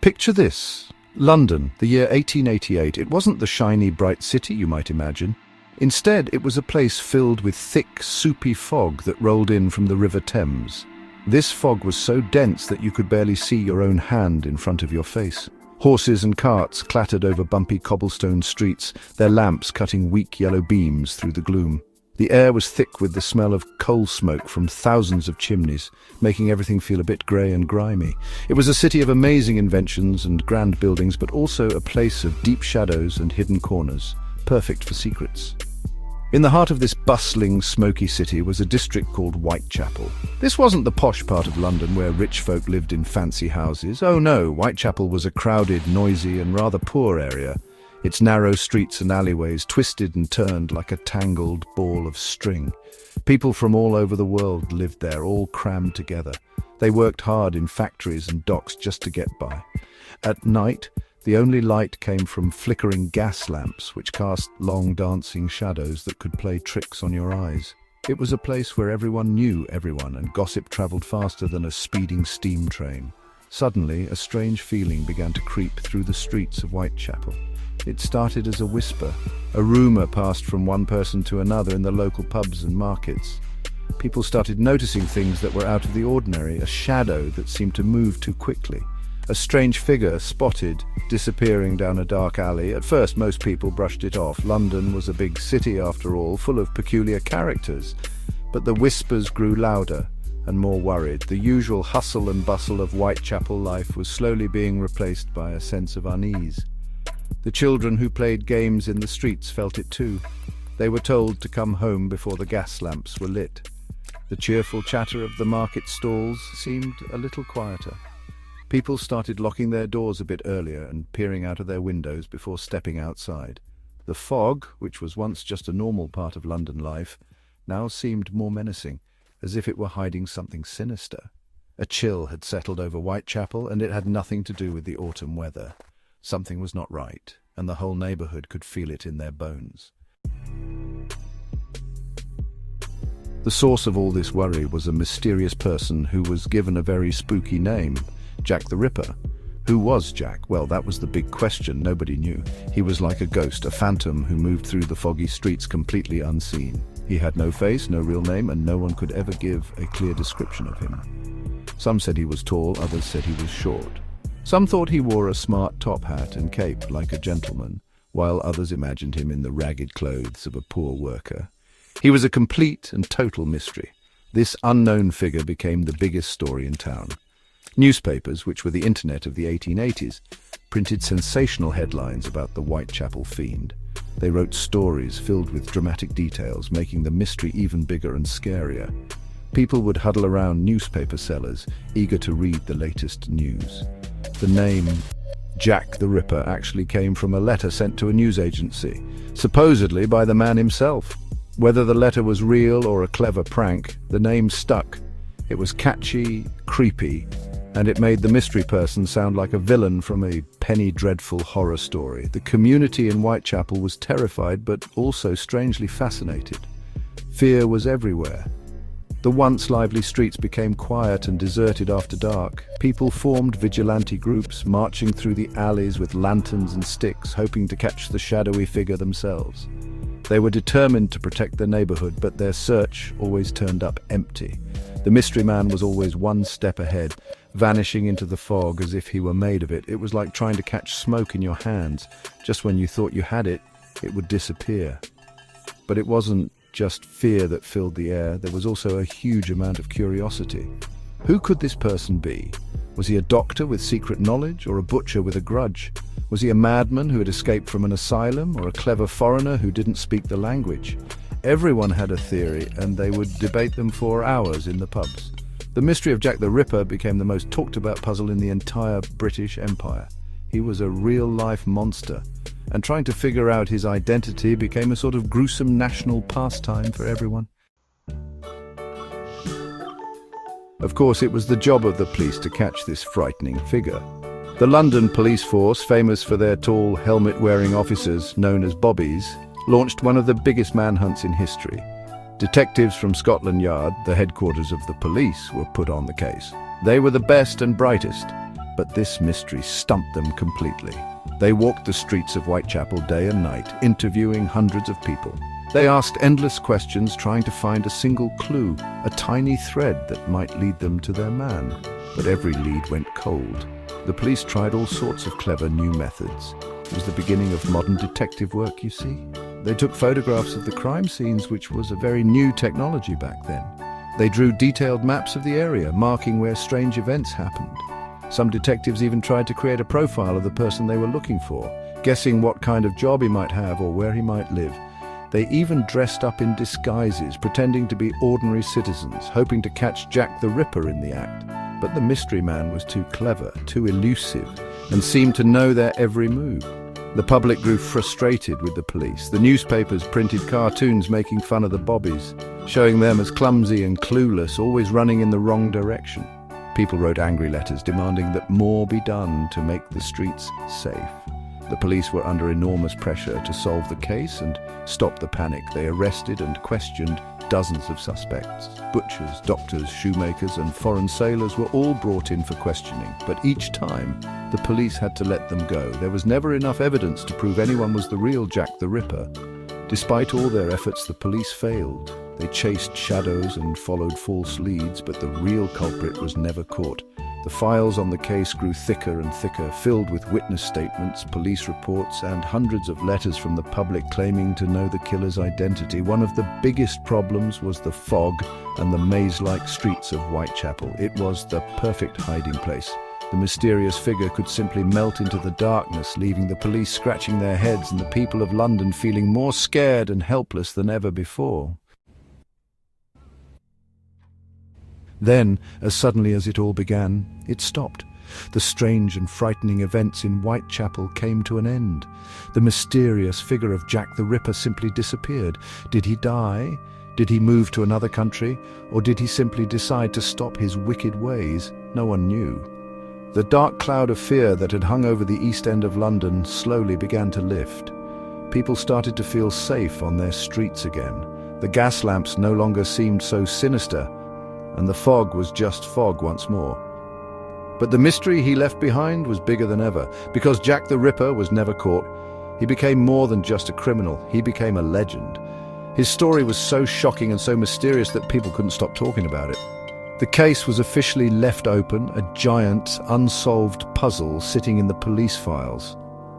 Picture this. London, the year 1888. It wasn't the shiny, bright city you might imagine. Instead, it was a place filled with thick, soupy fog that rolled in from the River Thames. This fog was so dense that you could barely see your own hand in front of your face. Horses and carts clattered over bumpy cobblestone streets, their lamps cutting weak yellow beams through the gloom. The air was thick with the smell of coal smoke from thousands of chimneys, making everything feel a bit grey and grimy. It was a city of amazing inventions and grand buildings, but also a place of deep shadows and hidden corners, perfect for secrets. In the heart of this bustling, smoky city was a district called Whitechapel. This wasn't the posh part of London where rich folk lived in fancy houses. Oh no, Whitechapel was a crowded, noisy and rather poor area. Its narrow streets and alleyways twisted and turned like a tangled ball of string. People from all over the world lived there, all crammed together. They worked hard in factories and docks just to get by. At night, the only light came from flickering gas lamps, which cast long dancing shadows that could play tricks on your eyes. It was a place where everyone knew everyone, and gossip travelled faster than a speeding steam train. Suddenly, a strange feeling began to creep through the streets of Whitechapel. It started as a whisper. A rumour passed from one person to another in the local pubs and markets. People started noticing things that were out of the ordinary, a shadow that seemed to move too quickly. A strange figure spotted, disappearing down a dark alley. At first, most people brushed it off. London was a big city, after all, full of peculiar characters. But the whispers grew louder and more worried. The usual hustle and bustle of Whitechapel life was slowly being replaced by a sense of unease. The children who played games in the streets felt it too. They were told to come home before the gas lamps were lit. The cheerful chatter of the market stalls seemed a little quieter. People started locking their doors a bit earlier and peering out of their windows before stepping outside. The fog, which was once just a normal part of London life, now seemed more menacing, as if it were hiding something sinister. A chill had settled over Whitechapel, and it had nothing to do with the autumn weather. Something was not right, and the whole neighbourhood could feel it in their bones. The source of all this worry was a mysterious person who was given a very spooky name, Jack the Ripper. Who was Jack? Well, that was the big question. Nobody knew. He was like a ghost, a phantom who moved through the foggy streets completely unseen. He had no face, no real name, and no one could ever give a clear description of him. Some said he was tall, others said he was short. Some thought he wore a smart top hat and cape like a gentleman, while others imagined him in the ragged clothes of a poor worker. He was a complete and total mystery. This unknown figure became the biggest story in town. Newspapers, which were the internet of the 1880s, printed sensational headlines about the Whitechapel fiend. They wrote stories filled with dramatic details, making the mystery even bigger and scarier. People would huddle around newspaper sellers, eager to read the latest news. The name Jack the Ripper actually came from a letter sent to a news agency, supposedly by the man himself. Whether the letter was real or a clever prank, the name stuck. It was catchy, creepy, and it made the mystery person sound like a villain from a penny dreadful horror story. The community in Whitechapel was terrified, but also strangely fascinated. Fear was everywhere. The once lively streets became quiet and deserted after dark. People formed vigilante groups, marching through the alleys with lanterns and sticks, hoping to catch the shadowy figure themselves. They were determined to protect their neighborhood, but their search always turned up empty. The mystery man was always one step ahead, vanishing into the fog as if he were made of it. It was like trying to catch smoke in your hands. Just when you thought you had it, it would disappear. But it wasn't just fear that filled the air. There was also a huge amount of curiosity. Who could this person be? Was he a doctor with secret knowledge, or a butcher with a grudge? Was he a madman who had escaped from an asylum, or a clever foreigner who didn't speak the language? Everyone had a theory, and they would debate them for hours in the pubs. The mystery of Jack the Ripper became the most talked-about puzzle in the entire British Empire. He was a real-life monster, and trying to figure out his identity became a sort of gruesome national pastime for everyone. Of course, it was the job of the police to catch this frightening figure. The London police force, famous for their tall, helmet-wearing officers known as bobbies, launched one of the biggest manhunts in history. Detectives from Scotland Yard, the headquarters of the police, were put on the case. They were the best and brightest, But this mystery stumped them completely. They walked the streets of Whitechapel day and night, interviewing hundreds of people. They asked endless questions, trying to find a single clue, a tiny thread that might lead them to their man. But every lead went cold. The police tried all sorts of clever new methods. It was the beginning of modern detective work, you see. They took photographs of the crime scenes, which was a very new technology back then. They drew detailed maps of the area, marking where strange events happened. Some detectives even tried to create a profile of the person they were looking for, guessing what kind of job he might have or where he might live. They even dressed up in disguises, pretending to be ordinary citizens, hoping to catch Jack the Ripper in the act. But the mystery man was too clever, too elusive, and seemed to know their every move. The public grew frustrated with the police. The newspapers printed cartoons making fun of the bobbies, showing them as clumsy and clueless, always running in the wrong direction. People wrote angry letters demanding that more be done to make the streets safe. The police were under enormous pressure to solve the case and stop the panic. They arrested and questioned dozens of suspects. Butchers, doctors, shoemakers, and foreign sailors were all brought in for questioning, but each time the police had to let them go. There was never enough evidence to prove anyone was the real Jack the Ripper. Despite all their efforts, the police failed. They chased shadows and followed false leads, but the real culprit was never caught. The files on the case grew thicker and thicker, filled with witness statements, police reports, and hundreds of letters from the public claiming to know the killer's identity. One of the biggest problems was the fog and the maze-like streets of Whitechapel. It was the perfect hiding place. The mysterious figure could simply melt into the darkness, leaving the police scratching their heads and the people of London feeling more scared and helpless than ever before. Then, as suddenly as it all began, it stopped. The strange and frightening events in Whitechapel came to an end. The mysterious figure of Jack the Ripper simply disappeared. Did he die? Did he move to another country? Or did he simply decide to stop his wicked ways? No one knew. The dark cloud of fear that had hung over the East End of London slowly began to lift. People started to feel safe on their streets again. The gas lamps no longer seemed so sinister, and the fog was just fog once more. But the mystery he left behind was bigger than ever. Because Jack the Ripper was never caught, he became more than just a criminal. He became a legend. His story was so shocking and so mysterious that people couldn't stop talking about it. The case was officially left open, a giant, unsolved puzzle sitting in the police files.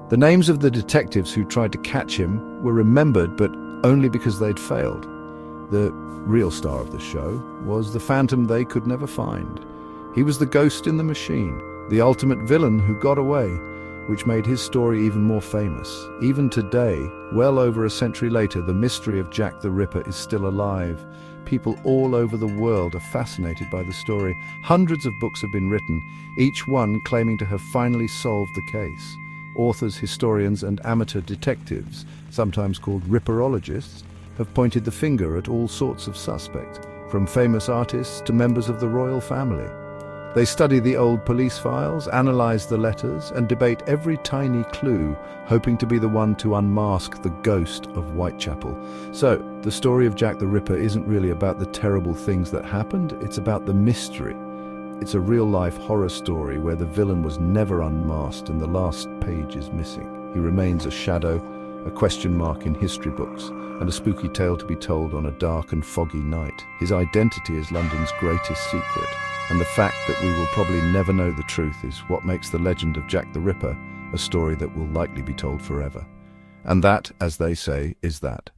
The names of the detectives who tried to catch him were remembered, but only because they'd failed. The real star of the show was the phantom they could never find. He was the ghost in the machine, the ultimate villain who got away, which made his story even more famous. Even today, well over a century later, the mystery of Jack the Ripper is still alive. People all over the world are fascinated by the story. Hundreds of books have been written, each one claiming to have finally solved the case. Authors, historians, and amateur detectives, sometimes called ripperologists, have pointed the finger at all sorts of suspects, from famous artists to members of the royal family. They study the old police files, analyze the letters, and debate every tiny clue, hoping to be the one to unmask the ghost of Whitechapel. So, the story of Jack the Ripper isn't really about the terrible things that happened, it's about the mystery. It's a real-life horror story where the villain was never unmasked and the last page is missing. He remains a shadow, a question mark in history books, and a spooky tale to be told on a dark and foggy night. His identity is London's greatest secret, and the fact that we will probably never know the truth is what makes the legend of Jack the Ripper a story that will likely be told forever. And that, as they say, is that.